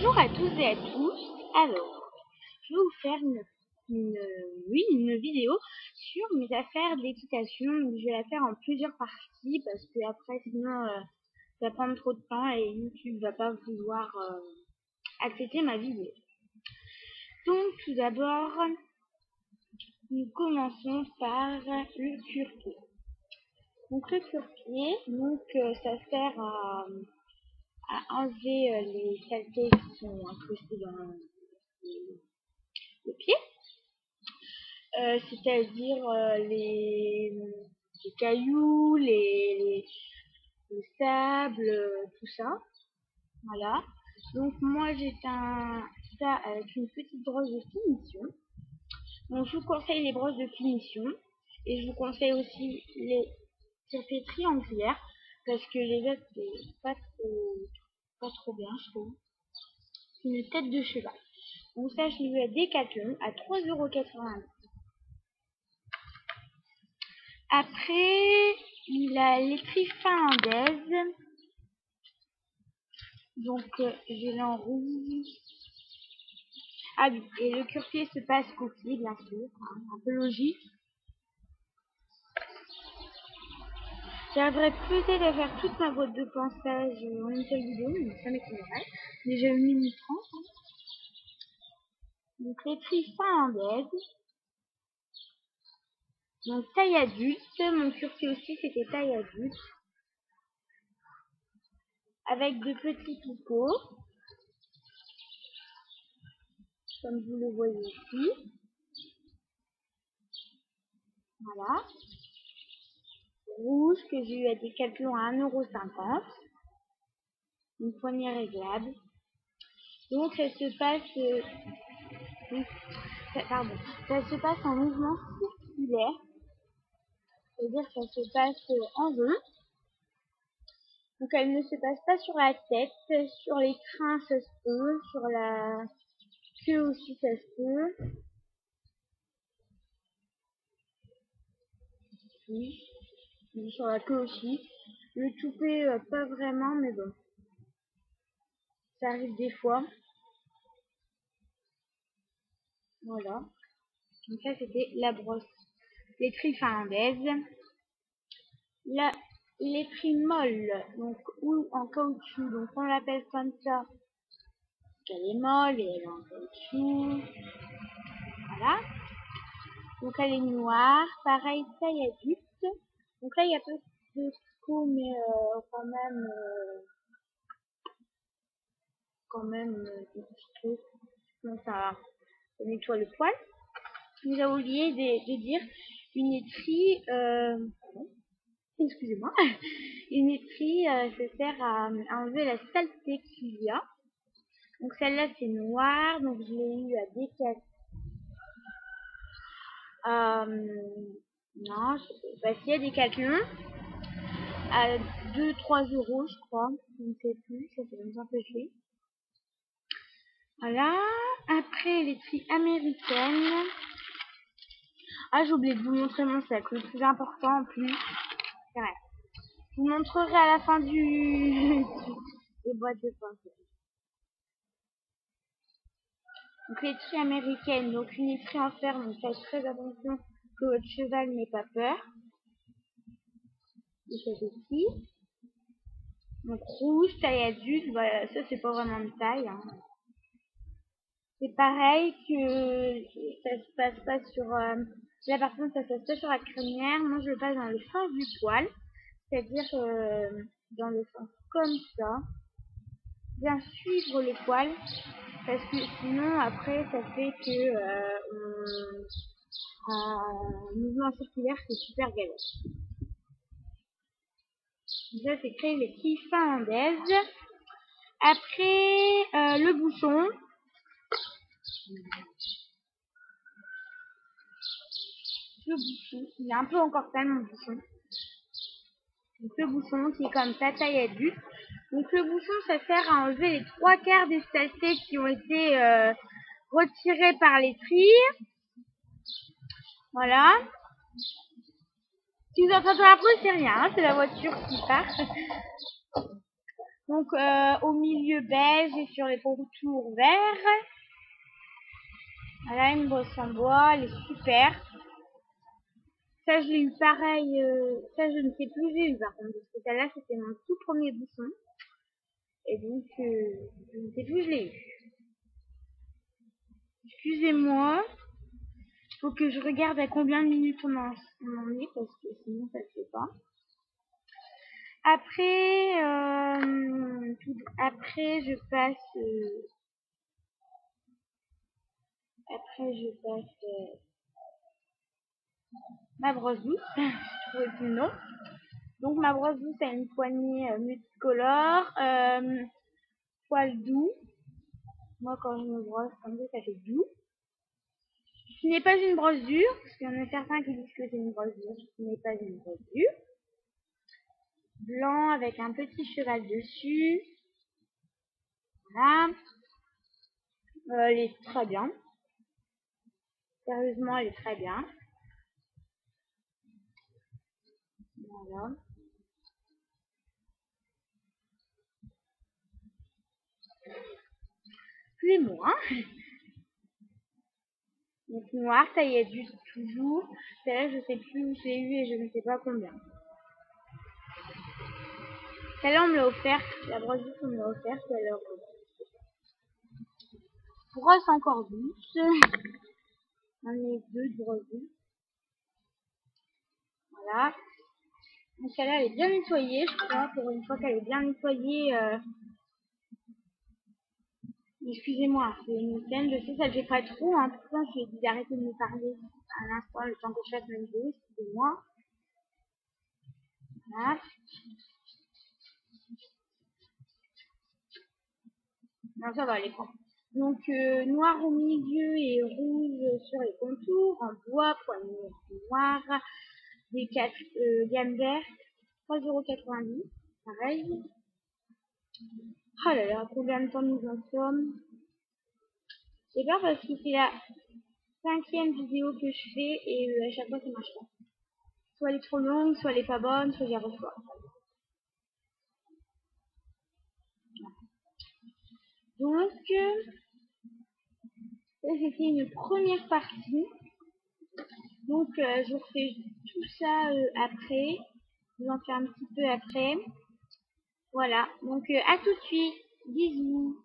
Bonjour à tous et à tous. Alors, je vais vous faire une vidéo sur mes affaires d'équitation. Je vais la faire en plusieurs parties parce que après sinon ça va prendre trop de temps et YouTube va pas vouloir accepter ma vidéo. Donc tout d'abord, nous commençons par le cure-pied. Donc le cure-pied, ça sert à enlever les saletés qui sont incrustées dans le pied, c'est-à-dire les cailloux, le sable, tout ça. Voilà. Donc moi j'éteins ça avec une petite brosse de finition. Donc je vous conseille les brosses de finition et je vous conseille aussi les cure-pieds triangulaires parce que les autres c'est pas trop bien je trouve. C'est une tête de cheval. Donc ça je l'ai vu à Decathlon à 3,90 €. Après il a l'étrie finlandaise. Donc je l'enroule. Ah oui, et le cure-pied se passe coquille, bien sûr, hein, un peu logique. J'arriverai peut-être à faire toute ma boîte de ponçage en une seule vidéo, mais ça m'étonnerait. Déjà 1 minute 30. Hein. Donc l'étrie finlandaise. Donc taille adulte. Mon cure-pied aussi c'était taille adulte. Avec de petits picots. Comme vous le voyez ici. Voilà. Rouge que j'ai eu à Decathlon à 1,50 €. Une poignée réglable. Donc ça se passe ça se passe en mouvement circulaire. C'est-à-dire que ça se passe en rond. Donc elle ne se passe pas sur la tête, sur les crins ça se peut, sur la queue aussi ça se peut. Oui. Sur la queue aussi. Le toupet pas vraiment mais bon. Ça arrive des fois. Voilà. Donc ça c'était la brosse. L'étrie finlandaise. L'étrie molle, donc ou en caoutchouc, donc on l'appelle comme ça. Elle est molle et elle est en caoutchouc. Voilà. Donc elle est noire, pareil taille adulte. Donc là il n'y a pas de peau mais quand même des petits trucs. Donc ça nettoie le poil. Nous avons oublié de dire une étrie, excusez-moi, une étrie ça sert à enlever la saleté qu'il y a. Donc celle-là c'est noir, donc je l'ai eu à Decathlon. Non, bah si, à Decathlon à 2-3 € je crois, je ne sais plus, ça fait longtemps que je l'ai. Voilà. Après l'étrie américaine. Ah j'ai oublié de vous montrer mon sac, le plus important en plus. C'est vrai. Je vous montrerai à la fin des boîtes de pinceaux. Donc l'étrie américaine, donc une étrie en fer, donc faites très attention que votre cheval n'ait pas peur. Et cette ici. Donc rouge, taille adulte, voilà, ça c'est pas vraiment de taille. Hein. C'est pareil que ça se passe pas sur... là par contre ça se passe pas sur la crinière, moi je le passe dans le sens du poil. C'est-à-dire dans le sens comme ça. Bien suivre le poil. Parce que sinon après ça fait que en mouvement circulaire c'est super galère. Ça c'est créer les filles finlandaises. Après le bouchon. Le bouchon, il est un peu encore sale mon bouchon. Donc le bouchon qui est comme ça, taille adulte. Donc le bouchon ça sert à enlever les 3/4 des saletés qui ont été retirées par l'étrie. Voilà. Si vous entendez un bruit, c'est rien, hein, c'est la voiture qui part. Donc au milieu beige et sur les contours vert. Voilà, une brosse en bois, elle est super. Ça, je l'ai eu pareil, ça, je ne sais plus où j'ai eu par contre, parce que celle-là, c'était mon tout premier bouton. Et donc, je ne sais plus où je l'ai eu. Excusez-moi, faut que je regarde à combien de minutes on en est, parce que sinon, ça ne se fait pas. Après, après, je passe, ma brosse douce, je trouvais plus le nom. Donc ma brosse douce a une poignée multicolore, poil doux. Moi quand je me brosse comme ça fait doux. Ce n'est pas une brosse dure, parce qu'il y en a certains qui disent que c'est une brosse dure. Ce n'est pas une brosse dure. Blanc avec un petit cheval dessus. Voilà. Elle est très bien. Sérieusement, elle est très bien. Voilà. Excusez-moi. Donc noir, ça y est, du toujours. Celle-là, je sais plus où je l'ai eu et je ne sais pas combien. Celle-là, on me l'a offerte. La brosse douce, on me l'a offerte. Alors, brosse encore douce. J'en ai deux de brosse douce. Voilà. Donc celle-là, elle est bien nettoyée, je crois. Pour une fois qu'elle est bien nettoyée. Excusez-moi, c'est une scène. Je sais, ça ne fait pas trop. Hein. Pourtant, je lui ai dit d'arrêter de me parler à l'instant, le temps que je fasse ma vidéo. Excusez-moi. Voilà. Non, ça va, elle est propre. Donc, noir au milieu et rouge sur les contours, en bois, poignée noire, des 4 gamme verte, 3,90 €, pareil. Oh là là, combien de temps nous en sommes? C'est pas parce que c'est la 5e vidéo que je fais et à chaque fois ça marche pas. Soit elle est trop longue, soit elle est pas bonne, soit j'y arrive pas. Donc, ça c'était une première partie. Donc, je refais tout ça après. Je vous en fais un petit peu après. Voilà. Donc, à tout de suite. Bisous.